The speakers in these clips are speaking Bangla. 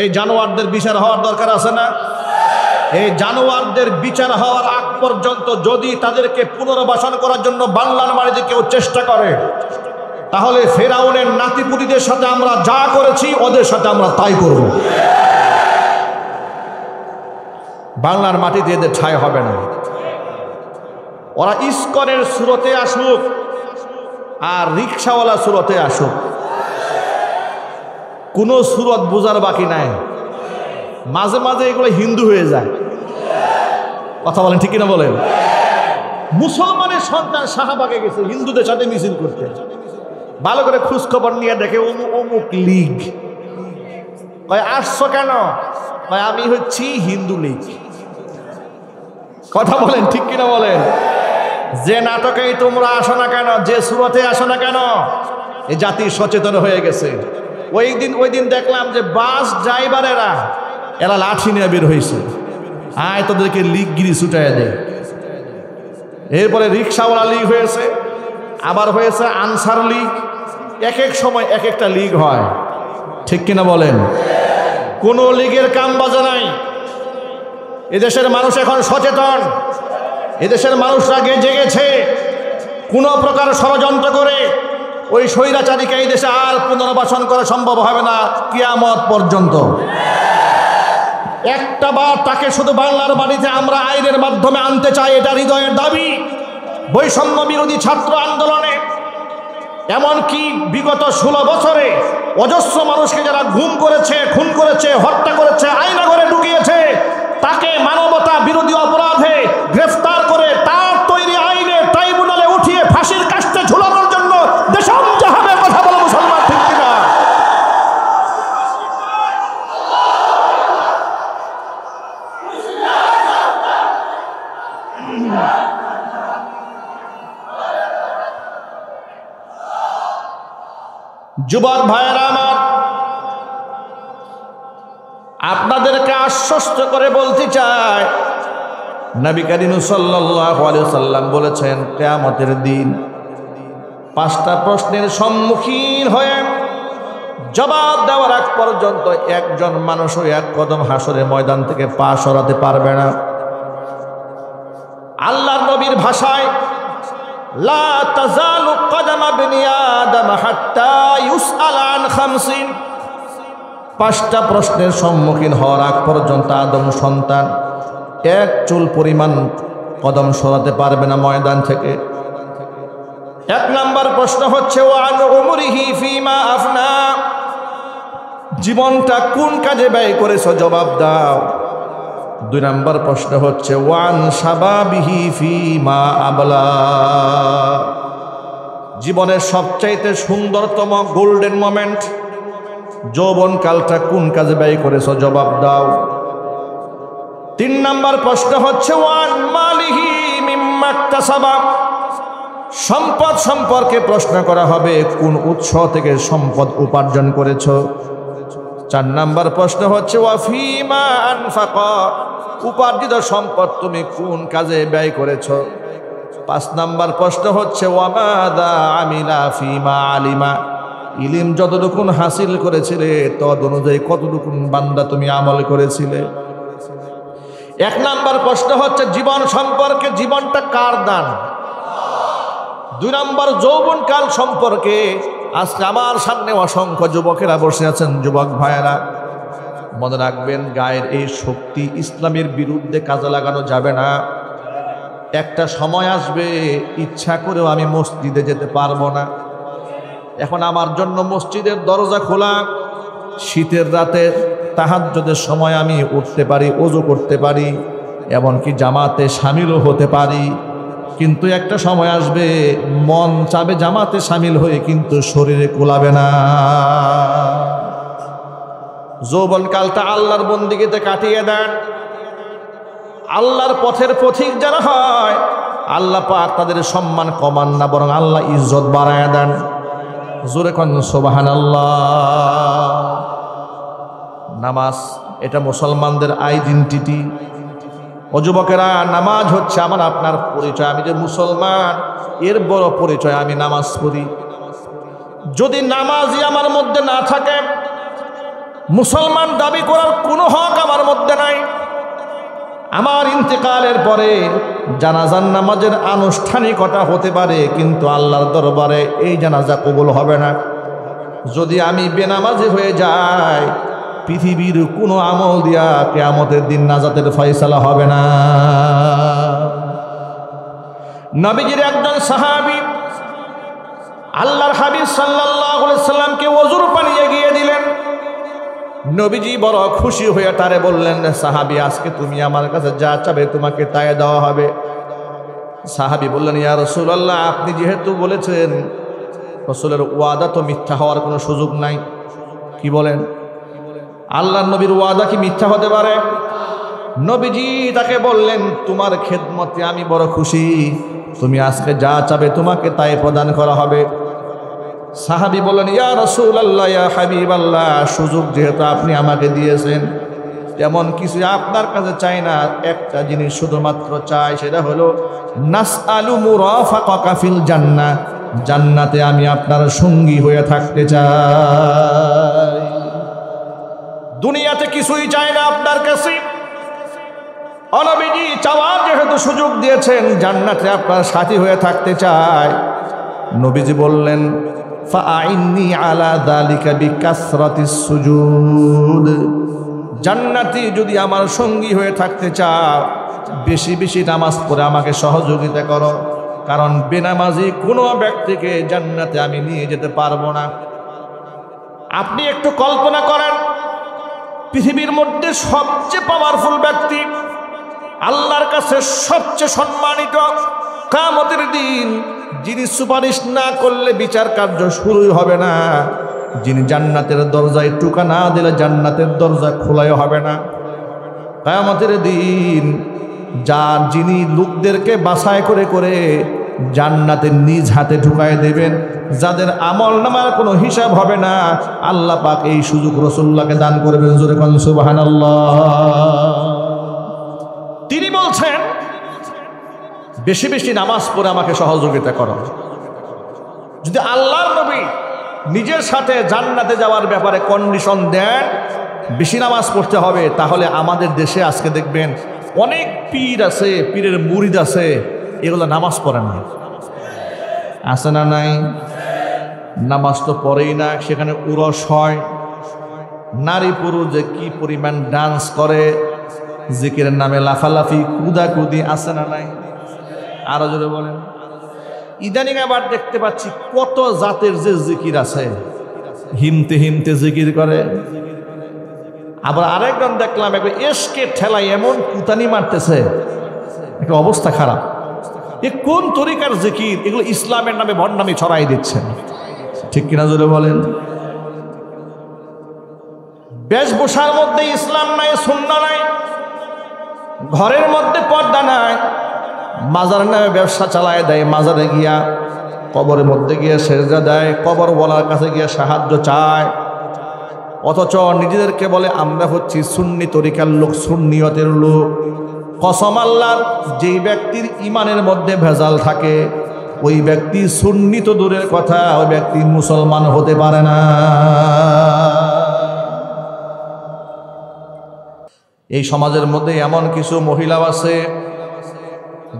এই জানোয়ারদের বিচার হওয়ার দরকার আছে না? এই জানোয়ারদের বিচার হওয়ার আগ পর্যন্ত যদি তাদেরকে পুনর্বাসন করার জন্য বাংলার মাটিতে কেউ চেষ্টা করে, তাহলে ফেরাউনের নাতিপুতিদের সাথে আমরা যা করেছি ওদের সাথে আমরা তাই করব। বাংলার মাটিতে এদের ঠাঁই হবে না। ওরা ইস্কনের সুরতে আসুক আর রিক্সাওয়ালা সুরতে আসুক, কোনো সুরত বোঝার বাকি নাই। মাঝে মাঝে এগুলো হিন্দু হয়ে যায়। কথা বলেন ঠিক কিনা বলেন? মুসলমানের সন্তান শাহবাগে গেছে হিন্দুদের সাথে মিছিল করতে, ভালো করে খোঁজ খবর নিয়ে দেখে অমুক লীগ। কয় আসছো কেন? কয় আমি হচ্ছি হিন্দু লীগ। কথা বলেন ঠিক কিনা বলেন? যে নাটকেই তোমরা আসো না কেন, যে সুরতে আসো না কেন, এই জাতি সচেতন হয়ে গেছে। ওই দিন দেখলাম যে বাস ড্রাইভারেরা এরা লাঠি নিয়ে বের হয়েছে, আয় তোদেরকে লীগগিরি ছুটাই দেয়। এরপরে রিক্সাওয়ালা লীগ হয়েছে, আবার হয়েছে আনসার লীগ। এক এক সময় এক একটা লীগ হয়, ঠিক কিনা বলেন? কোনো লীগের কাম বাজে নাই। এদেশের মানুষ এখন সচেতন, এদেশের মানুষরা জেগেছে। কোনো প্রকার ষড়যন্ত্র করে ওই স্বৈরাচারীকে এই দেশে আর পুনর্বাসন করা সম্ভব হবে না কিয়ামত পর্যন্ত। একটা বার তাকে শুধু বাংলার মাটিতে আমরা আইনের মাধ্যমে আনতে চাই, এটা হৃদয়ের দাবি। বৈষম্য বিরোধী ছাত্র আন্দোলনে এমনকি বিগত 16 বছরে অজস্র মানুষকে যারা গুম করেছে, খুন করেছে, হত্যা করেছে, আয়নাঘরে ঢুকিয়েছে, তাকে মানবতা বিরোধী অপরাধে গ্রেফতার করে তার তৈরি আইনে ট্রাইব্যুনালে উঠিয়ে ফাঁসির কাস্টে ঝুলানোর জন্য দেশম জাহাবে কথা বলে মুসলমান, ঠিক কিনা? যুবক ভাইয়েরা আমার, আপনাদেরকে আশ্বস্ত করে বলতে চাই, নবী করিম সাল্লাল্লাহু আলাইহি ওয়াসাল্লাম বলেছেন কিয়ামতের দিন 5টা প্রশ্নের সম্মুখীন হয়ে জবাব দেওয়ার আগ পর্যন্ত একজন মানুষও এক কদম হাসরের ময়দান থেকে পা সরাতে পারবে না। আল্লাহর নবীর ভাষায় লা তাজালু কদমা ইবনি আদম হাত্তা ইউসআল আন 50। 5টা প্রশ্নের সম্মুখীন হওয়ার আগ পর্যন্ত আদম সন্তান এক চুল পরিমাণ কদম সরাতে পারবে না ময়দান থেকে। 1 নম্বর প্রশ্ন হচ্ছে ওয়ান উমরিহি ফিমা আফনা, জীবনটা কোন কাজে ব্যয় করেছো জবাব দাও। 2 নম্বর প্রশ্ন হচ্ছে ওয়ান শাবাবিহি ফিমা আবলা, জীবনের সবচাইতে সুন্দরতম গোল্ডেন মোমেন্ট যৌবন কালটা কোন কাজে ব্যয় করেছো জবাব দাও। 3 নম্বর প্রশ্ন হচ্ছে ওয়ান মালিহি মিম্মা ইকতাসাবা, সম্পদ সম্পর্কে প্রশ্ন করা হবে, কোন উৎস থেকে সম্পদ উপার্জন করেছো। 4 নম্বর প্রশ্ন হচ্ছে ওয়া ফিমা আনফাকা, উপার্জিত সম্পদ তুমি কোন কাজে ব্যয় করেছো। 5 নম্বর প্রশ্ন হচ্ছে ওয়া মাযা আমিলা ফিমা আলিমা, ইলম যতটুকু হাসিল করেছিলে তদ অনুযায়ী কতটুকু বান্দা তুমি আমল করেছিলে। 1 নম্বর প্রশ্ন হচ্ছে জীবন সম্পর্কে, জীবনটা কার দান। 2 নম্বর যৌবন কাল সম্পর্কে, আজকে আমার সামনে অসংখ্য যুবকেরা বসে আছেন, যুবক ভাইয়েরা মনে রাখবেন গায়ের এই শক্তি ইসলামের বিরুদ্ধে কাজে লাগানো যাবে না। একটা সময় আসবে ইচ্ছা করেও আমি মসজিদে যেতে পারবো না। এখন আমার জন্য মসজিদের দরজা খোলা, শীতের রাতে তাহাজ্জুদের সময় আমি উঠতে পারি, ওযু করতে পারি, এমনকি জামাতে শামিলও হতে পারি। কিন্তু একটা সময় আসবে মন চাবে জামাতে শামিল হয়ে, কিন্তু শরীরে কোলাবে না। যৌবনকালটা আল্লাহর বন্দিগিতে কাটিয়ে দেন। আল্লাহর পথের পথিক যারা হয় আল্লাহ পাক তাদের সম্মান কমান না, বরং আল্লাহ ইজ্জত বাড়ায় দেন। জোরে কোন সুবহানাল্লাহ। নামাজ এটা মুসলমানদের আইডেন্টিটি। ও যুবকেরা, নামাজ হচ্ছে আমার আপনার পরিচয়। আমি যে মুসলমান এর বড় পরিচয় আমি নামাজ পড়ি। যদি নামাজই আমার মধ্যে না থাকে মুসলমান দাবি করার কোনো হক আমার মধ্যে নাই। আমার ইন্তেকালের পরে জানাজার নামাজের আনুষ্ঠানিকতা হতে পারে, কিন্তু আল্লাহর দরবারে এই জানাজা কবুল হবে না। যদি আমি বেনামাজি হয়ে যাই, পৃথিবীর কোনো আমল দিয়া কিয়ামতের দিন নাজাতের ফয়সালা হবে না। নবীজির একজন সাহাবী আল্লাহর হাবিব সাল্লাল্লাহু আলাইহি সাল্লামকে ওযুর পানি এগিয়ে দিলেন। নবীজি বড় খুশি হয়ে তারে বললেন, সাহাবী, আজকে তুমি আমার কাছে যা চাবে তোমাকে তাই দেওয়া হবে। সাহাবী বললেন, ইয়া রাসূলুল্লাহ, আপনি যেহেতু বলেছেন, রাসূলের ওয়াদা তো মিথ্যা হওয়ার কোনো সুযোগ নাই। কি বলেন? আল্লাহর নবীর ওয়াদা কি মিথ্যা হতে পারে? নবীজি তাকে বললেন, তোমার খেদমতে আমি বড় খুশি, তুমি আজকে যা চাবে তোমাকে তাই প্রদান করা হবে। সাহাবী বললেন, ইয়া রাসূলুল্লাহ, ইয়া হাবিবাল্লাহ, সুযোগ যেহেতু আপনি আমাকে দিয়েছেন, তেমন কিছু আপনার কাছে চাই না। একটা জিনিস শুধুমাত্র চাই, সেটা হলো নাসআলু মুরাফাকাকা ফিল জান্নাহ, জান্নাতে আমি আপনার সঙ্গী হয়ে থাকতে চাই। দুনিয়াতে কিছুই চাই না আপনার কাছে। নবীজি চাওয়ার যেহেতু সুযোগ দিয়েছেন, জান্নাতে আপনার সাথী হয়ে থাকতে চাই। নবীজি বললেন, ফাআইন্নি আলা যালিকা বিকাসরাতিস সুজুদ, জান্নাতি যদি আমার সঙ্গী হয়ে থাকতে চাও, বেশি বেশি নামাজ পড়ে আমাকে সহযোগিতা করো, কারণ বেনামাজি কোনো ব্যক্তিকে জান্নাতে আমি নিয়ে যেতে পারবো না। আপনি একটু কল্পনা করেন, পৃথিবীর মধ্যে সবচেয়ে পাওয়ারফুল ব্যক্তি, আল্লাহর কাছে সবচেয়ে সম্মানিত, কিয়ামতের দিন যিনি সুপারিশ না করলে বিচার কার্য শুরুই হবে না, যিনি জান্নাতের দরজায় টুকা না দিলে জান্নাতের দরজা খোলাই হবে না। কিয়ামতের দিন যিনি লোকদেরকে বাছাই করে করে জান্নাতের নিজ হাতে ঢুকায় দেবেন, যাদের আমল নামার কোনো হিসাব হবে না, আল্লাহ পাক এই সুযোগ রাসূলুল্লাহকে দান করবেন। জোরে কোন সুবহানাল্লাহ। তিনি বলছেন, বেশি বেশি নামাজ পড়ে আমাকে সহযোগিতা করো। যদি আল্লাহর নবী নিজের সাথে জান্নাতে যাওয়ার ব্যাপারে কন্ডিশন দেন, বেশি নামাজ পড়তে হবে, তাহলে আমাদের দেশে আজকে দেখবেন অনেক পীর আছে, পীরের মুরিদ আছে, এগুলো নামাজ পড়ে না। আছে না নাই? নামাজ তো পড়েই না, সেখানে উরস হয়, নারী পুরুষ যে কি পরিমাণ ডান্স করে, জিকিরের নামে লাফালাফি কুদাকুদি, আছে না নাই? আরো জোরে বলেন। ইদানিং আবার দেখতে পাচ্ছি কত জাতের যে জিকির আছে, হিমতে হিমতে জিকির করে। আবার আরেকজন দেখলাম একবার এসকে ঠেলায় এমন কুতানি মারতেছে, একটা অবস্থা খারাপ। এ কোন তরিকার জিকির? এগুলো ইসলামের নামে ভণ্ডামি ছড়াই দিচ্ছে, ঠিক কিনা জোরে বলেন। বেশভূষার মধ্যে ইসলাম নাই, সুন্নাহ নাই, ঘরের মধ্যে পর্দা নাই, মাজার নামে ব্যবসা চালায় দেয়, মাজারে গিয়া কবরের মধ্যে গিয়ে সেজদা দেয়, কবর বলার কাছে গিয়ে সাহায্য চায়, অথচ নিজেদেরকে বলে আমরা হচ্ছি সুন্নি তরিকার লোক, সুন্নিয়তের লোক। কসম আল্লাহর, যেই ব্যক্তির ইমানের মধ্যে ভেজাল থাকে, ওই ব্যক্তি সুন্নি তো দূরের কথা, ওই ব্যক্তি মুসলমান হতে পারে না। এই সমাজের মধ্যে এমন কিছু মহিলা আছে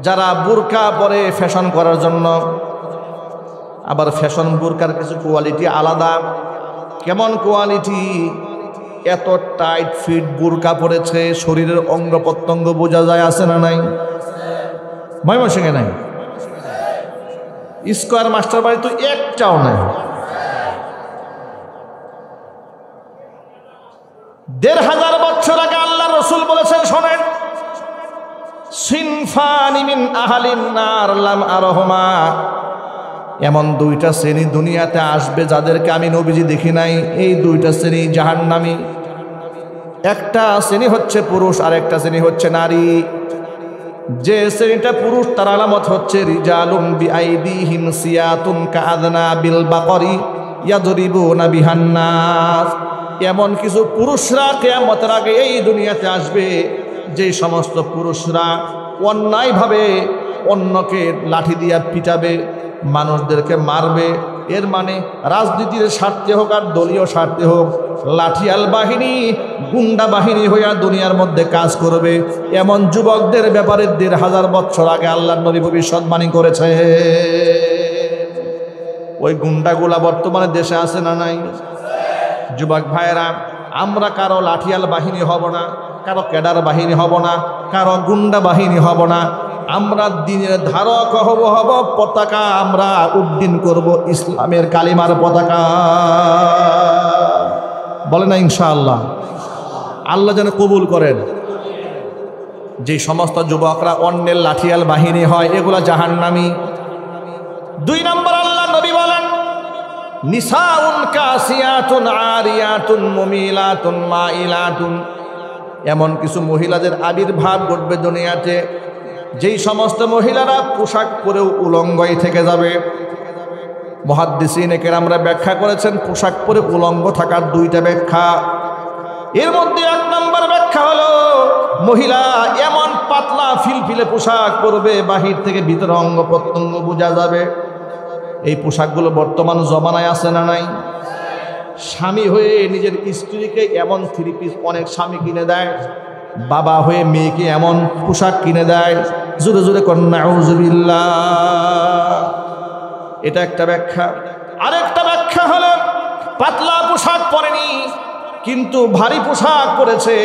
যারা বুরকা পরে ফ্যাশন করার জন্য। আবার ফ্যাশন বুরকার কিছু কোয়ালিটি আলাদা। কেমন কোয়ালিটি? এত টাইট ফিট বুরকা পরেছে, শরীরের অঙ্গ প্রত্যঙ্গ বোঝা যায়, আছে না নাই? ময়মনসিংহে নাই, স্কয়ার মাস্টার বাড়ি তো একটাও নাই। ১৫০০ বছর আগে আল্লাহ রসুল বলেছেন, শোনেন, সিনফানি মিন আহলিন নার লাম আরহুমা, এমন দুইটা শ্রেণী দুনিয়াতে আসবে যাদেরকে আমি নবীজি দেখি নাই। এই দুইটা শ্রেণী জাহান্নামী। একটা শ্রেণী হচ্ছে পুরুষ, আর একটা শ্রেণী হচ্ছে নারী। যে শ্রেণীটা পুরুষ, তার আলামত হচ্ছে রিজালুম বিআইদিহিম সিয়াতুন কাআদনা বিল বাকরি ইয়াদরিবুনা বিহান নাস। এমন কিছু পুরুষরা কিয়ামতের আগে এই দুনিয়াতে আসবে, যে সমস্ত পুরুষরা অন্যায়ভাবে অন্যকে লাঠি দিয়া পিটাবে, মানুষদেরকে মারবে, এর মানে রাজনীতির স্বার্থে হোক আর দলীয় স্বার্থে হোক, লাঠিয়াল বাহিনী গুন্ডা বাহিনী হইয়া দুনিয়ার মধ্যে কাজ করবে, এমন যুবকদের ব্যাপারে ১,৫০০ বছর আগে আল্লাহর নবী ভবিষ্যৎবাণী করেছে। ওই গুন্ডাগুলা বর্তমানে দেশে আছে না নাই? যুবক ভাইয়েরা, আমরা কারো লাঠিয়াল বাহিনী হব না, কারো ক্যাডার বাহিনী হব না, কারো গুন্ডা বাহিনী হব না। আমরা দিনের ধারক হব পতাকা আমরা উড্ডীন করব ইসলামের কালিমার পতাকা। বলে না ইনশাআল্লাহ? আল্লাহ যেন কবুল করেন। যে সমস্ত যুবকরা অন্যের লাঠিয়াল বাহিনী হয় এগুলা জাহান্নামী। ২ নম্বর আল্লাহ নবী বলেন, নিসাউন কাসিয়াতুন আরিয়াতুন মুমিলাতুন মাইলাতুন, এমন কিছু মহিলাদের আবির্ভাব ঘটবে দুনিয়াতে যেই সমস্ত মহিলারা পোশাক পরেও উলঙ্গই থেকে যাবে। মুহাদ্দিসিনে কেরামরা ব্যাখ্যা করেছেন পোশাক পরে উলঙ্গ থাকার 2টা ব্যাখ্যা। এর মধ্যে 1 নম্বর ব্যাখ্যা হলো মহিলা এমন পাতলা ফিলফিলে পোশাক পরবে বাহির থেকে ভিতরে অঙ্গ প্রত্যঙ্গ বোঝা যাবে। এই পোশাকগুলো বর্তমান জমানায় আছে না নাই? স্বামী হয়ে নিজের স্ত্রীকে এমন 3 পিস অনেক স্বামী কিনে দেয়, বাবা হয়ে মেয়েকে এমন পোশাক কিনে দেয়। জোরে জোরে কর নাউযুবিল্লাহ। এটা একটা ব্যাখ্যা। আরেকটা ব্যাখ্যা হলো পাতলা পোশাক পরেনি কিন্তু ভারী পোশাক পরেছে,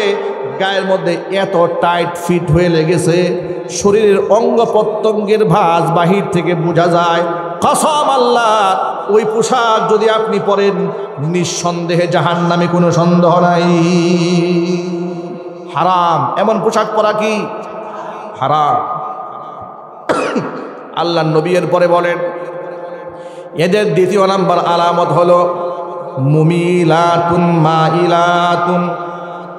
গায়ের মধ্যে এত টাইট ফিট হয়ে লেগেছে শরীরের অঙ্গ প্রত্যঙ্গের ভাঁজ বাহির থেকে বোঝা যায়। কসম আল্লাহ, ওই পোশাক যদি আপনি পরেন নিঃসন্দেহে জাহান্নামে কোনো সন্দেহ নাই। হারাম, এমন পোশাক পরা কি হারাম। আল্লাহ নবী এর পরে বলেন এদের 2য় নাম্বার আলামত হলো মুমিলাতুন মাইলাতুন,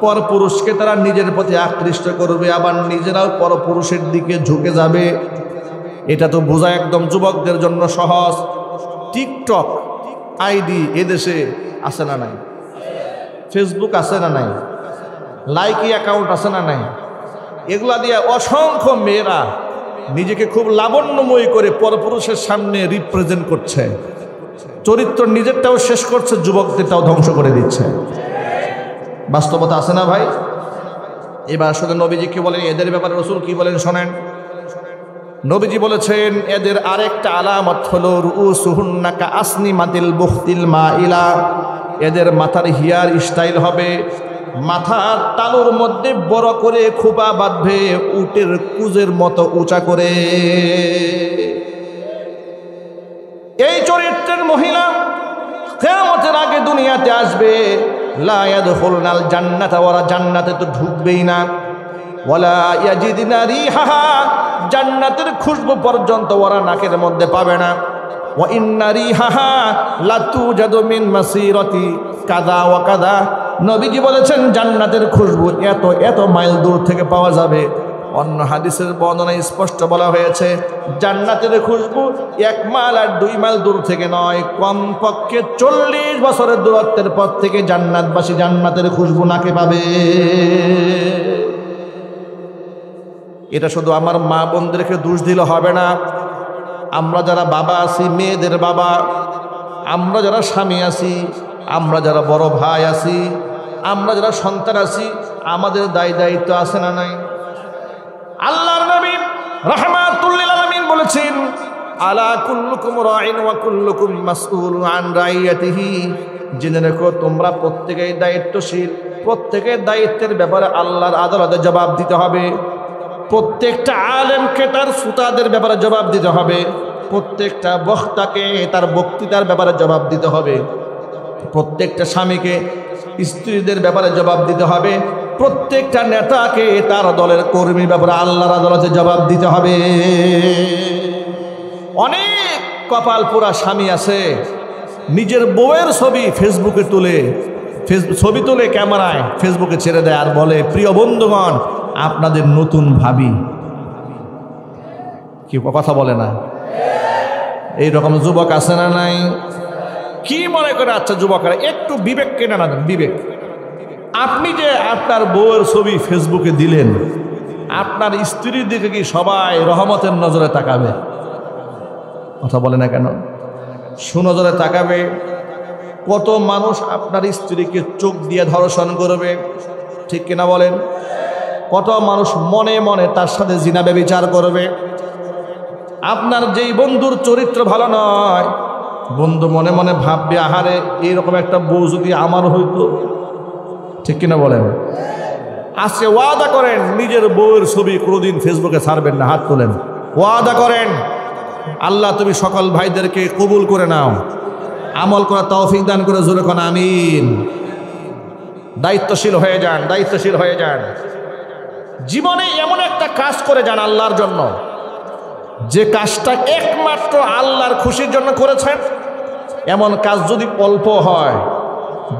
পরপুরুষকে তারা নিজের প্রতি আকৃষ্ট করবে, আবার নিজেরাও পরপুরুষের দিকে ঝুঁকে যাবে। এটা তো বোঝা একদম যুবকদের জন্য সহজ। টিকটক আইডি এদেশে আছে না নাই? ফেসবুক আছে না নাই? লাইকি অ্যাকাউন্ট আছে না নাই? এগুলা দিয়ে অসংখ্য মেয়েরা নিজেকে খুব লাবণ্যময়ী করে পরপুরুষের সামনে রিপ্রেজেন্ট করছে। চরিত্র নিজেরটাও শেষ করছে, যুবকদেরটাও ধ্বংস করে দিচ্ছে। বাস্তবতা আছে না ভাই? এবার শুধু নবীজি কি বলেন এদের ব্যাপারে, রাসূল কি বলেন শোনেন। নবীজি বলেছেন এদের আরেকটা আলামত হলো রুউসুহুন্না কাআসনিমাতিল বুখতিল মাইলা, এদের মাথার হেয়ার স্টাইল হবে মাথার তালুর মধ্যে বড় করে খোপা বাঁধবে উটের কুজের মতো উঁচা করে। এই চরিত্রের মহিলা কিয়ামতের আগে দুনিয়াতে আসবে। লা ইয়াদখুলনাল জান্নাতা, ওরা জান্নাতে তো ঢুকবেই না। ওয়ালা ইয়াজিদনা রিহাহা, জান্নাতের খুশবু পর্যন্ত ওরা নাকের মধ্যে পাবে না। ওয়া ইন্না রিহাহা লাতুজাদু মিন মাসিরাতি কাযা ওয়া কাযা, নবীজি বলেছেন জান্নাতের খুশবু এত এত মাইল দূর থেকে পাওয়া যাবে। অন্য হাদিসের বর্ণনায় স্পষ্ট বলা হয়েছে জান্নাতের খুশবু 1 মাইল আর 2 মাইল দূর থেকে নয়, কমপক্ষে 40 বছরের দূরত্বের পর থেকে জান্নাতবাসী জান্নাতের খুশবু নাকে পাবে। এটা শুধু আমার মা বোনদেরকে দোষ দিলে হবে না। আমরা যারা বাবা আছি, মেয়েদের বাবা, আমরা যারা স্বামী আছি, আমরা যারা বড় ভাই আছি, আমরা যারা সন্তান আছি, আমাদের দায়িত্ব আছে না নাই? আল্লাহর নবী রাহমাতুল লিল আলামিন বলেছেন আলা কুল্লুকুম রাইন ওয়া কুল্লুকুম মাসউলুন আন রাইয়াতিহি, জেনে রেখো তোমরা প্রত্যেকেই দায়িত্বশীল, প্রত্যেকের দায়িত্বের ব্যাপারে আল্লাহর আদালতে জবাব দিতে হবে। প্রত্যেকটা আলেমকে তার সুতাদের ব্যাপারে জবাব দিতে হবে, প্রত্যেকটা বক্তাকে তার বক্তৃতার ব্যাপারে জবাব দিতে হবে, প্রত্যেকটা স্বামীকে স্ত্রীদের ব্যাপারে জবাব দিতে হবে, প্রত্যেকটা নেতাকে তার দলের কর্মীর ব্যাপারে আল্লাহর আদালতে জবাব দিতে হবে। অনেক কপাল পোড়া স্বামী আছে নিজের বউয়ের ছবি ফেসবুকে তুলে ছবি তুলে ক্যামেরায় ফেসবুকে ছেড়ে দেয় আর বলে প্রিয় বন্ধুগণ আপনাদের নতুন ভাবি। কি কথা বলে না? এই রকম যুবক আছে না নাই? কি মনে করে আচ্ছা যুবকরা একটু বিবেক কেনা না দেন, বিবেক। আপনি যে আপনার বউয়ের ছবি ফেসবুকে দিলেন, আপনার স্ত্রীর দিকে কি সবাই রহমতের নজরে তাকাবে? কথা বলে না কেন? সুনজরে তাকাবে। কত মানুষ আপনার স্ত্রীকে চোখ দিয়ে ধর্ষণ করবে, ঠিক কিনা বলেন? কত মানুষ মনে মনে তার সাথে জিনা ব্যভিচার করবে। আপনার যেই বন্ধুর চরিত্র ভালো নয়, বন্ধু মনে মনে ভাববে, আহারে এইরকম একটা বউ যদি আমার হইতো, ঠিক কিনা বলেন? আজকে ওয়াদা করেন নিজের বউয়ের ছবি কোনোদিন ফেসবুকে ছাড়বেন না, হাত তোলেন, ওয়াদা করেন। আল্লাহ তুমি সকল ভাইদেরকে কবুল করে নাও, আমল করা তৌফিক দান করে, জোরে কোন আমিন। দায়িত্বশীল হয়ে যান, দায়িত্বশীল হয়ে যান। জীবনে এমন একটা কাজ করে যান আল্লাহর জন্য, যে কাজটা একমাত্র আল্লাহর খুশির জন্য করেছেন। এমন কাজ যদি অল্প হয়,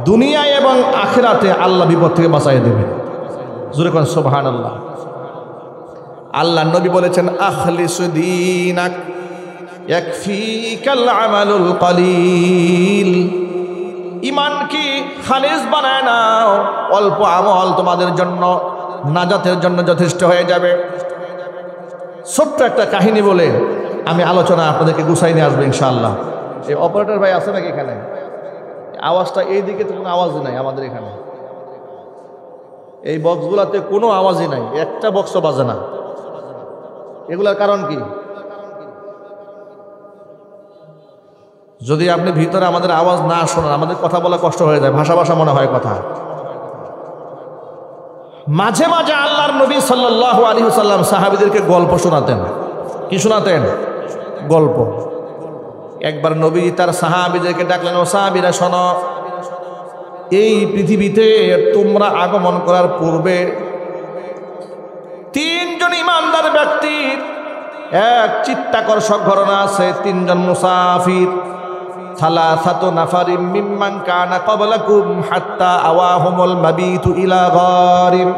দুনিয়ায় এবং আখিরাতে আল্লাহ বিপদ থেকে বাঁচাই দেবে। জোরে কোন সুবহানাল্লাহ। আল্লাহ নবী বলেছেন, আখলিসু দীনাক ইয়াকফিকাল আমালুল কলিল। ঈমান কি খালিস বানায় নাও, অল্প আমল তোমাদের জন্য নাজাতের জন্য যথেষ্ট হয়ে যাবে। ছোট্ট একটা কাহিনী বলে আমি আলোচনা আপনাদেরকে গুছাই নিয়ে আসবো ইনশাআল্লাহ। এই অপারেটর ভাই আছে নাকি এখানে? আওয়াজটা এই দিকে তো কোনো আওয়াজই নাই আমাদের এখানে, এই বক্সগুলোতে কোনো আওয়াজই নাই, একটা বক্সও বাজে না। এগুলার কারণ কি? যদি আপনি ভিতরে আমাদের আওয়াজ না শোনেন, আমাদের কথা বলা কষ্ট হয়ে যায়, ভাষা ভাষা মনে হয় কথা। মাঝে মাঝে আল্লাহর নবী সাল্লাল্লাহু আলাইহি ওয়াসাল্লাম সাহাবীদেরকে গল্প শোনাতেন। কি শোনাতেন? গল্প। একবার নবী তার সাহাবীদেরকে ডাকলেন, ও সাহাবীরা শোনো, এই পৃথিবীতে তোমরা আগমন করার পূর্বে তিনজন ইমানদার ব্যক্তির এক চিত্তাকর্ষক ঘটনা আছে। তিনজন মুসাফির, সালাসাতু নাফারিম মিম্মান কানা ক্বাবলাকুম হাত্তা আওয়াহুমুল মাবিতু ইলা গারিম।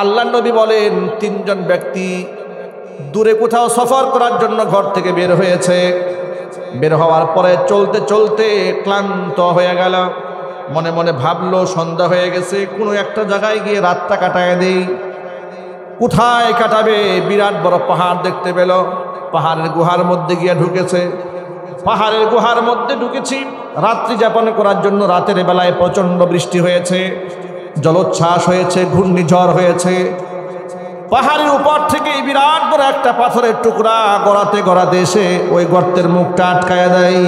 আল্লাহর নবী বলেন, তিনজন ব্যক্তি দূরে কোথাও সফর করার জন্য ঘর থেকে বের হয়েছে। বের হওয়ার পরে চলতে চলতে ক্লান্ত হয়ে গেল। মনে মনে ভাবলো সন্ধ্যা হয়ে গেছে, কোনো একটা জায়গায় গিয়ে রাতটা কাটায় দেই। কোথায় কাটাবে? বিরাট বড় পাহাড় দেখতে পেল। পাহাড়ের গুহার মধ্যে গিয়ে ঢুকেছে। পাহাড়ের গুহার মধ্যে ঢুকেছি রাত্রি যাপন করার জন্য। রাতের বেলায় প্রচণ্ড বৃষ্টি হয়েছে, জলোচ্ছ্বাস হয়েছে, ঘূর্ণিঝড় হয়েছে। পাহাড়ের উপর থেকে বিরাট বড় একটা পাথরের টুকরা গড়াতে গড়াতে এসে ওই গর্তের মুখটা আটকায় দেয়।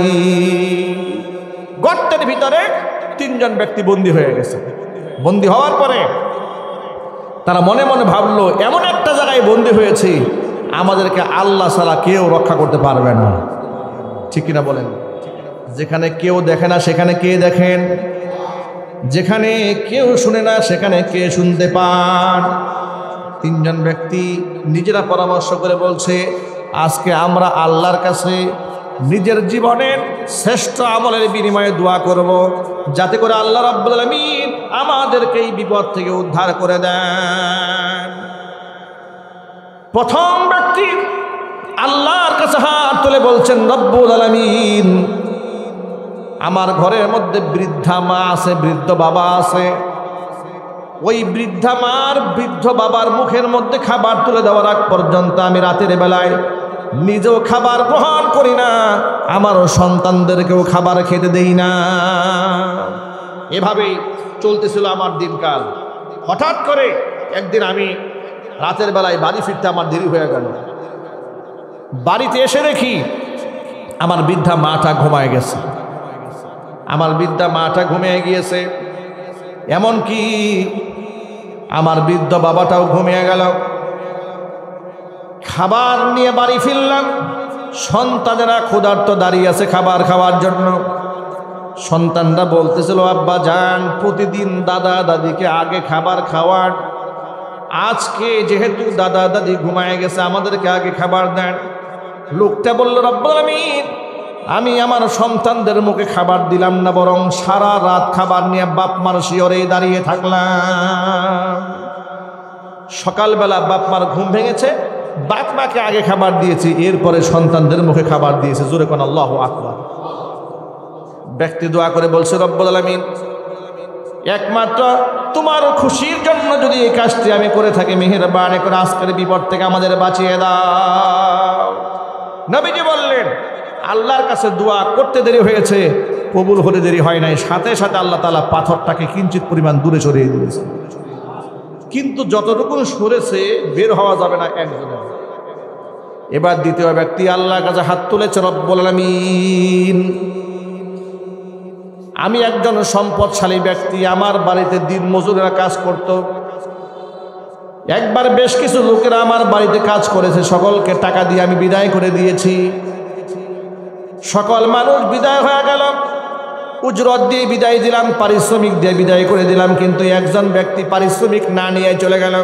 গর্তের ভিতরে তিনজন ব্যক্তি বন্দী হয়ে গেছে। বন্দী হওয়ার পরে তারা মনে মনে ভাবলো, এমন একটা জায়গায় বন্দী হয়েছি, আমাদেরকে আল্লাহ ছাড়া কেউ রক্ষা করতে পারবে না। ঠিক কিনা বলেন? যেখানে কেউ দেখে না সেখানে কে দেখেন? যেখানে কেউ শুনে না সেখানে কে শুনতে পান? তিনজন ব্যক্তি নিজেরা পরামর্শ করে বলছে, আজকে আমরা আল্লাহর কাছে নিজের জীবনের শ্রেষ্ঠ আমলের বিনিময়ে দোয়া করব, যাতে করে আল্লাহ রাব্বুল আলামিন আমাদেরকে এই বিপদ থেকে উদ্ধার করে দেন। প্রথম ব্যক্তি আল্লাহর কাছে হাত তুলে বলছেন, রব্বুল আলামিন, আমার ঘরের মধ্যে বৃদ্ধা মা আছে, বৃদ্ধ বাবা আছে। ওই বৃদ্ধা মার বৃদ্ধ বাবার মুখের মধ্যে খাবার তুলে দেওয়ার আগ পর্যন্ত আমি রাতের বেলায় নিজেও খাবার গ্রহণ করি না, আমারও সন্তানদেরকেও খাবার খেতে দেই না। এভাবেই চলতেছিল আমার দিনকাল। হঠাৎ করে একদিন আমি রাতের বেলায় বাড়ি ফিরতে আমার দেরি হয়ে গেল। বাড়িতে এসে দেখি আমার বৃদ্ধা মাটা ঘুমায় গেছে। আমার বৃদ্ধা মাটা ঘুমিয়ে গিয়েছে, এমনকি আমার বৃদ্ধ বাবাটাও ঘুমিয়ে গেল। খাবার নিয়ে বাড়ি ফিরলাম। সন্তানেরা ক্ষুধার্ত দাঁড়িয়ে আছে খাবার খাওয়ার জন্য। সন্তানরা বলতেছিল, আব্বা জান, প্রতিদিন দাদা দাদিকে আগে খাবার খাওয়ান, আজকে যেহেতু দাদা দাদি ঘুমায় গেছে আমাদেরকে আগে খাবার দেন। লোকটা বলল, রব্বুল আলামিন, আমি আমার সন্তানদের মুখে খাবার দিলাম না, বরং সারা রাত খাবার নিয়ে বাপ মার শিয়রে দাঁড়িয়ে থাকলাম। সকালবেলা বাপ মার ঘুম ভেঙেছে, বাপ মাকে আগে খাবার দিয়েছি, এরপরে সন্তানদের মুখে খাবার দিয়েছে। জোরে কোন আল্লাহু আকবার। ব্যক্তি দোয়া করে বলছে, রব্বুল আলামিন, একমাত্র তোমার খুশির জন্য যদি এই কাজটি আমি করে থাকি, মেহেরবানি করে আজকের বিপদ থেকে আমাদের বাঁচিয়ে দাও। নবীজি বললেন, আল্লাহর কাছে দোয়া করতে দেরি হয়েছে, কবুল হতে দেরি হয় নাই, সাথে সাথে আল্লাহ তাআলা পাথরটাকে কিঞ্চিত পরিমাণ দূরে সরিয়ে দিয়েছে। কিন্তু যতটুকু সরেছে বের হওয়া যাবে না একজনের। এবার দ্বিতীয় ব্যক্তি আল্লাহর কাছে হাত তুলেছে, রব্বুল আলামিন, আমি একজন সম্পদশালী ব্যক্তি, আমার বাড়িতে দিন মজুরেরা কাজ করত। একবার বেশ কিছু লোকেরা আমার বাড়িতে কাজ করেছে, সকলকে টাকা দিয়ে আমি বিদায় করে দিয়েছি। সকল মানুষ বিদায় হয়ে গেল, উজরত দিয়ে বিদায় দিলাম, পারিশ্রমিক দিয়ে বিদায় করে দিলাম, কিন্তু একজন ব্যক্তি পারিশ্রমিক না নিয়ে চলে গেল।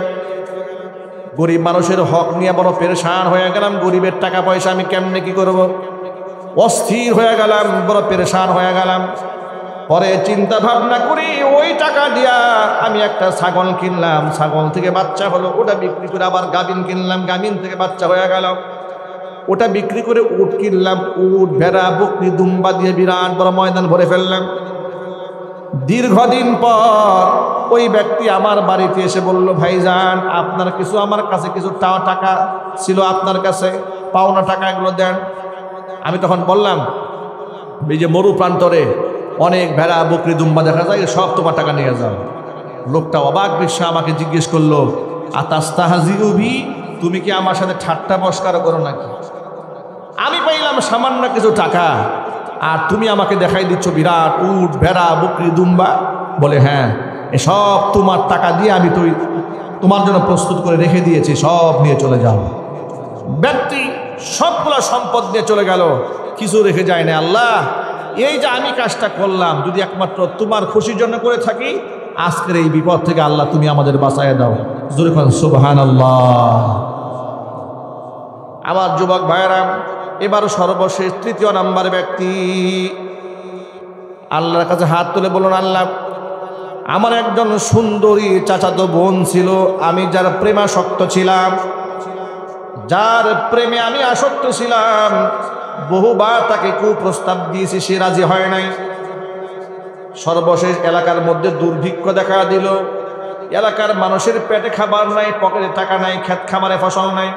গরিব মানুষের হক নিয়ে বড় পেরেশান হয়ে গেলাম, গরিবের টাকা পয়সা আমি কেমনে কি করব, অস্থির হয়ে গেলাম, বড় পেরেশান হয়ে গেলাম। পরে চিন্তা ভাবনা করি ওই টাকা দিয়া আমি একটা ছাগল কিনলাম, ছাগল থেকে বাচ্চা হলো, ওটা বিক্রি করে আবার গাভিন কিনলাম, গাভিন থেকে বাচ্চা হয়ে গেল, ওটা বিক্রি করে উট কিনলাম, উট ভেড়া বকরি দুম্বা দিয়ে বিরাট বড় ময়দান ভরে ফেললাম। দীর্ঘদিন পর ওই ব্যক্তি আমার বাড়িতে এসে বলল, ভাইজান আপনার কিছু, আমার কাছে কিছু টাকা ছিল আপনার কাছে, পাওনা টাকা, এগুলো দেন। আমি তখন বললাম, এই যে মরু প্রান্তরে অনেক ভেড়া বকরি দুম্বা দেখা যায়, সব তোমার টাকা নিয়ে যাও। লোকটা অবাক বিশ্বাস আমাকে জিজ্ঞেস করলো, আতাস্তাহাজিউ বি, তুমি কি আমার সাথে ঠাট্টা মস্করা করো নাকি? আমি পাইলাম সামান্য কিছু টাকা, আর তুমি আমাকে দেখাই দিচ্ছ বিরাট উট ভেড়া বকরি দুম্বা। বলে হ্যাঁ, এসব তোমার টাকা দিয়ে আমি তোমার জন্য প্রস্তুত করে রেখে দিয়েছি, সব নিয়ে চলে যাও। ব্যক্তি সবগুলো সম্পদ নিয়ে চলে গেল, কিছু রেখে যায় না। আল্লাহ, এই যে আমি কাজটা করলাম, যদি একমাত্র তোমার খুশির জন্য করে থাকি, আজকের এই বিপদ থেকে আল্লাহ তুমি আমাদের বাঁচাইয়া দাও। জোরে বলেন সুবহানাল্লাহ। আমার যুবক ভাইয়েরা, এবার সর্বশেষ তৃতীয় নাম্বার ব্যক্তি আল্লাহর কাছে হাত তুলে বলুন, আল্লাহ, আমার একজন সুন্দরী চাচাতো বোন ছিল, আমি যার প্রেমাসক্ত ছিলাম, যার প্রেমে আমি আসক্ত ছিলাম, বহুবার তাকে কুপ্রস্তাব দিয়েছি, সে রাজি হয় নাই। সর্বশেষ এলাকার মধ্যে দুর্ভিক্ষ দেখা দিল, এলাকার মানুষের পেটে খাবার নাই, পকেটে টাকা নাই, ক্ষেত খামারে ফসল নাই।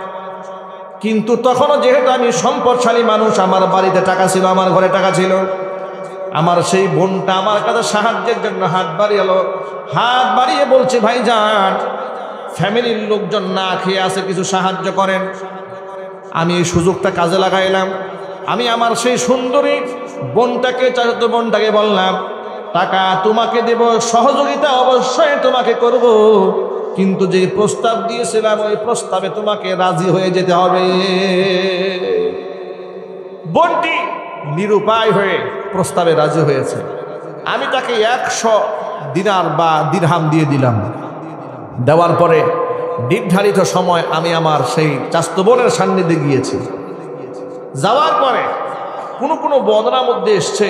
কিন্তু তখনও যেহেতু আমি সম্পদশালী মানুষ, আমার বাড়িতে টাকা ছিল, আমার ঘরে টাকা ছিল, আমার সেই বোনটা আমার কাছে সাহায্যের জন্য হাত বাড়িয়ে বলছে, ভাইজান ফ্যামিলির লোকজন না খেয়ে আছে, কিছু সাহায্য করেন। আমি এই সুযোগটা কাজে লাগাইলাম। আমি আমার সেই সুন্দরী বোনটাকে, চাচাতো বোনটাকে বললাম, টাকা তোমাকে দেব, সহযোগিতা অবশ্যই তোমাকে করব, কিন্তু যে প্রস্তাব দিয়েছিলাম ওই প্রস্তাবে তোমাকে রাজি হয়ে যেতে হবে। বোনটি নিরুপায় হয়ে প্রস্তাবে রাজি হয়েছে। আমি তাকে 100 দিনার বা দিরহাম দিয়ে দিলাম। দেওয়ার পরে নির্ধারিত সময় আমি আমার সেই চাচাতো বোনের সান্নিধ্যে গিয়েছি। যাওয়ার পরে কোনো বর্ণনার মধ্যে এসছে,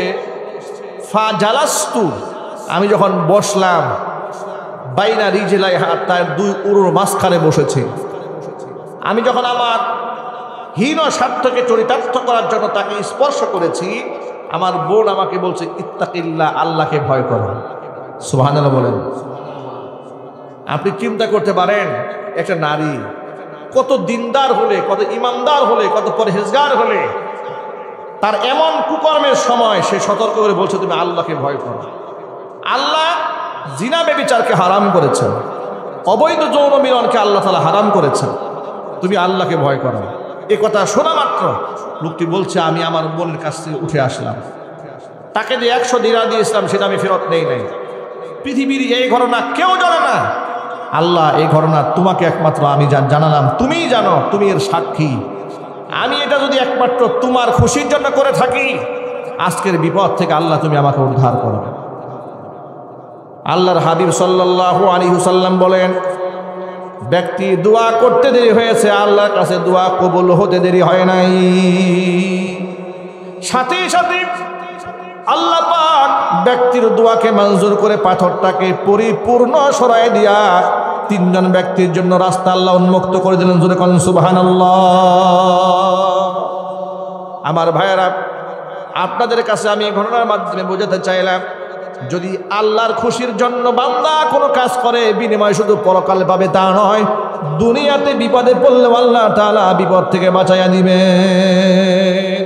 ফা জালাস্তু, আমি যখন বসলাম, বাইনা রিজলাই হাত, তার দুই উরুর মাঝখানে বসেছি। আমি যখন আমার হীন স্বার্থকে চরিতার্থ করার জন্য তাকে স্পর্শ করেছি, আমার বোন আমাকে বলছে, ইত্তাকিল্লাহ, আল্লাহকে ভয় করো। সুবহানাল্লাহ বলেন। আপনি চিন্তা করতে পারেন, একটা নারী কত দিনদার হলে, কত ইমানদার হলে, কত পরহেজগার হলে, তার এমন কুকর্মের সময় সে সতর্ক করে বলছে, তুমি আল্লাহকে ভয় করো। আল্লাহ জিনা ব্যভিচারকে হারাম করেছেন, অবৈধ যৌন মিলনকে আল্লাহ তাআলা হারাম করেছেন, তুমি আল্লাহকে ভয় করো। এ কথা শোনা মাত্র লোকটি বলছে, আমি আমার বোনের কাছ থেকে উঠে আসলাম, তাকে যে 100 দিনার দিয়েছিলাম সেটা আমি ফেরত নেই নাই। পৃথিবীর এই ঘটনা কেউ জানে না, আল্লাহ এই ঘটনা তোমাকে একমাত্র আমি জানালাম, তুমিই জানো, তুমি এর সাক্ষী। আমি এটা যদি একমাত্র তোমার খুশির জন্য করে থাকি, আজকের বিপদ থেকে আল্লাহ তুমি আমাকে উদ্ধার করো। আল্লাহর হাবিব সাল্লাল্লাহু আলাইহি ওয়াসাল্লাম বলেন, ব্যক্তি দোয়া করতে দেরি হয়েছে, আল্লাহর কাছে দোয়া কবুল হতে দেরি হয় নাই। সাথে সাথে আল্লাহ পাক ব্যক্তির দোয়াকে মঞ্জুর করে পাথরটাকে পরিপূর্ণ সরায় দিয়া 3 জন ব্যক্তির জন্য রাস্তা আল্লাহ উন্মুক্ত করে দিলেন। জোরে বলেন সুবহানাল্লাহ। আমার ভাইয়েরা, আপনাদের কাছে আমি এই ঘটনার মাধ্যমে বোঝাতে চাইলাম, যদি আল্লাহর খুশির জন্য বান্দা কোনো কাজ করে, বিনিময় শুধু পরকাল পাবে তা নয়, দুনিয়াতে বিপদে পড়লে আল্লাহ তাআলা বিপদ থেকে বাঁচাইয়া দিবেন।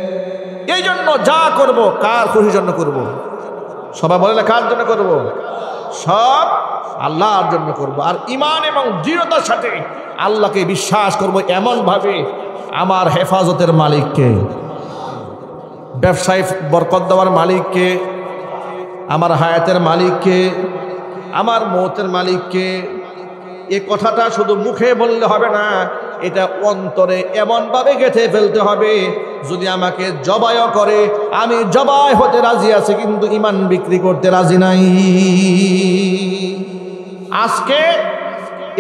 এই জন্য যা করব কার খুশির জন্য করব? সবাই বলে না কার জন্য করব? সব আল্লাহর জন্য করব। আর ঈমান এবং দৃঢ়তার সাথে আল্লাহকে বিশ্বাস করব এমনভাবে, আমার হেফাজতের মালিককে, ব্যবসায় বরকত দেওয়ার মালিককে, আমার হায়াতের মালিককে, আমার মৌতের মালিককে। এ কথাটা শুধু মুখে বললে হবে না, এটা অন্তরে এমনভাবে গেঁথে ফেলতে হবে, যদি আমাকে জবাইও করে আমি জবাই হতে রাজি আছি, কিন্তু ঈমান বিক্রি করতে রাজি নাই। আজকে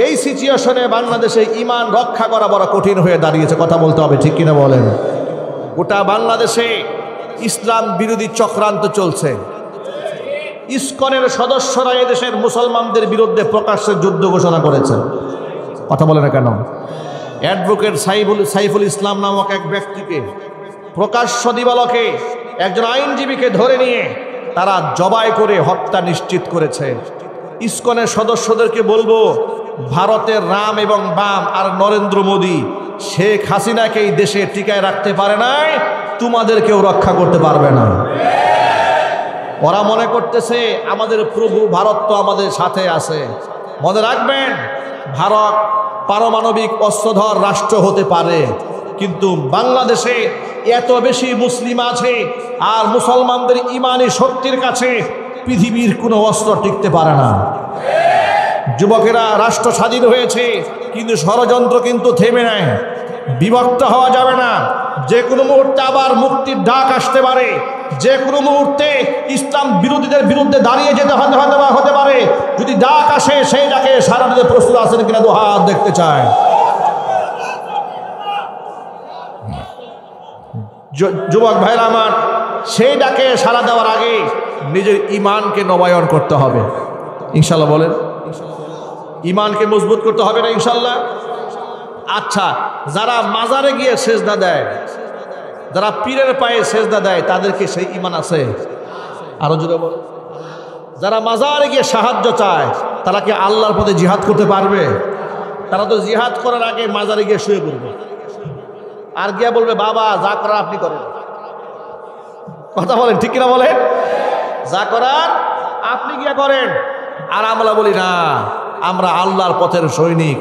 এই সিচুয়েশনে বাংলাদেশে ঈমান রক্ষা করা বড় কঠিন হয়ে দাঁড়িয়েছে, কথা বলতে হবে, ঠিক কিনা বলেন? গোটা বাংলাদেশে ইসলাম বিরোধী চক্রান্ত চলছে। ইসকনের সদস্যরা এদেশের মুসলমানদের বিরুদ্ধে প্রকাশ্যে যুদ্ধ ঘোষণা করেছে, কথা বলে না কেন? অ্যাডভোকেট সাইফুল ইসলাম নামক এক ব্যক্তিকে প্রকাশ্য দিবালোকে একজন আইনজীবীকে ধরে নিয়ে তারা জবাই করে হত্যা নিশ্চিত করেছে। ইসকনের সদস্যদেরকে বলবো, ভারতের রাম এবং বাম আর নরেন্দ্র মোদী শেখ হাসিনাকে এই দেশে টিকায় রাখতে পারে নাই, তোমাদেরকেও রক্ষা করতে পারবে না। ওরা মনে করতেছে আমাদের প্রভু ভারত তো আমাদের সাথে আছে। মনে রাখবেন, ভারত পারমাণবিক অস্ত্রধর রাষ্ট্র হতে পারে, কিন্তু বাংলাদেশে এত বেশি মুসলিম আছে আর মুসলমানদের ইমানি শক্তির কাছে পৃথিবীর কোনো অস্ত্র টিকতে পারে না। যুবকেরা, রাষ্ট্র স্বাধীন হয়েছে কিন্তু ষড়যন্ত্র কিন্তু থেমে নাই। বিভক্ত হওয়া যাবে না। যে কোনো মুহূর্তে আবার মুক্তির ডাক আসতে পারে, যে কোনো মুহূর্তে ইসলাম বিরোধীদের বিরুদ্ধে দাঁড়িয়ে যেতে হতে পারে। যদি ডাক আসে, সেই ডাকে সারা দিতে প্রস্তুত আছেন কিনা দু হাত দেখতে চায়। যুবক ভাইরা আমার, সেই ডাকে সাড়া দেওয়ার আগে নিজের ঈমানকে নবায়ন করতে হবে, ইনশাল্লাহ বলেন। ঈমানকে মজবুত করতে হবে না ইনশাল্লাহ? আচ্ছা, যারা মাজারে গিয়ে সেজদা দেয়, যারা পীরের পায়ে সেজদা দেয়, তাদেরকে সেই ঈমান আছে? আরো জোরে বল। যারা মাজারে গিয়ে সাহায্য চায়, তারা কি আল্লাহর পথে জিহাদ করতে পারবে? তারা তো জিহাদ করার আগে মাজারে গিয়ে শুয়ে পড়বে, আর গিয়া বলবে বাবা যা করার আপনি করেন। কথা বলেন, ঠিক কিনা বলেন? যা করার আপনি গিয়া করেন। আর আমরা বলি না, আমরা আল্লাহর পথের সৈনিক,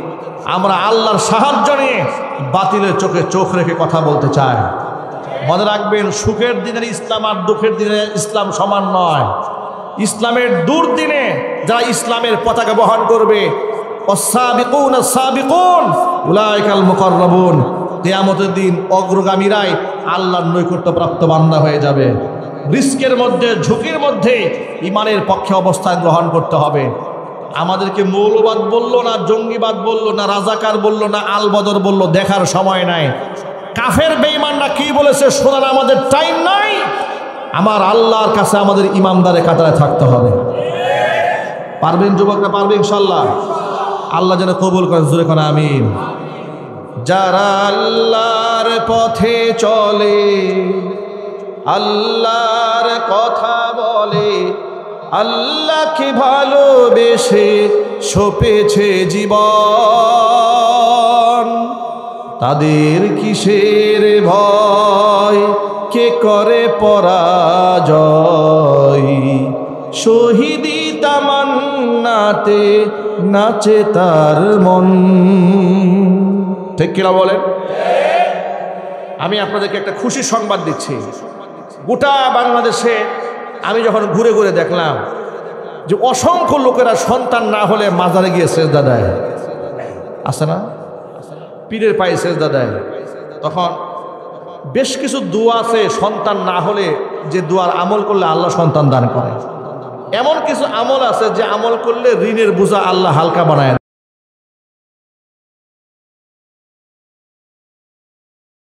আমরা আল্লাহর সাহায্য নিয়ে বাতিলের চোখে চোখ রেখে কথা বলতে চাই। মনে রাখবেন, সুখের দিনের ইসলাম আর দুঃখের দিনে ইসলাম সমান নয়। ইসলামের দুর্দিনে যারা ইসলামের পতাকা বহন করবে, অসাবিকুন আস-সাবিকুন উলাইকাল মুকাররাবুন, কিয়ামতের দিন অগ্রগামীরাই আল্লাহর নৈকট্যপ্রাপ্ত বান্দা হয়ে যাবে। রিস্কের মধ্যে, ঝুঁকির মধ্যে ঈমানের পক্ষে অবস্থান গ্রহণ করতে হবে। আমাদেরকে মৌলবাদ বললো না, জঙ্গিবাদ বললো না, রাজাকার বললো না, আল বদর বললো, দেখার সময় নাই। কাফের বেঈমানরা কি বলেছে শোনার আমাদের টাইম নাই। আমার আল্লাহর কাছে আমাদের ইমানদারের কাতারে থাকতে হবে। পারবেন যুবকরা? পারবে ইনশাল্লাহ। আল্লাহ যেন কবুল করেন, জোরে কোন আমিন। যারা আল্লাহর পথে চলে, আল্লাহর কথা বলে, আল্লাহকে ভালোবেসে সপেছে জীবন, তাদের কিসের ভয়, কে করে পরাজয়, শহীদি তামান্নাতে নাচে তার মন। ঠিক কিনা বলেন? আমি আপনাদেরকে একটা খুশি সংবাদ দিচ্ছি। গোটা বাংলাদেশে আমি যখন ঘুরে ঘুরে দেখলাম যে অসংখ্য লোকেরা সন্তান না হলে মাজারে গিয়ে সেজদা দেয়, আছে না? পীরের পায়ে সেজদা দেয়। তখন বেশ কিছু দোয়া আছে, সন্তান না হলে যে দোয়ার আমল করলে আল্লাহ সন্তান দান করে। এমন কিছু আমল আছে যে আমল করলে ঋণের বোঝা আল্লাহ হালকা বানায় দেয়।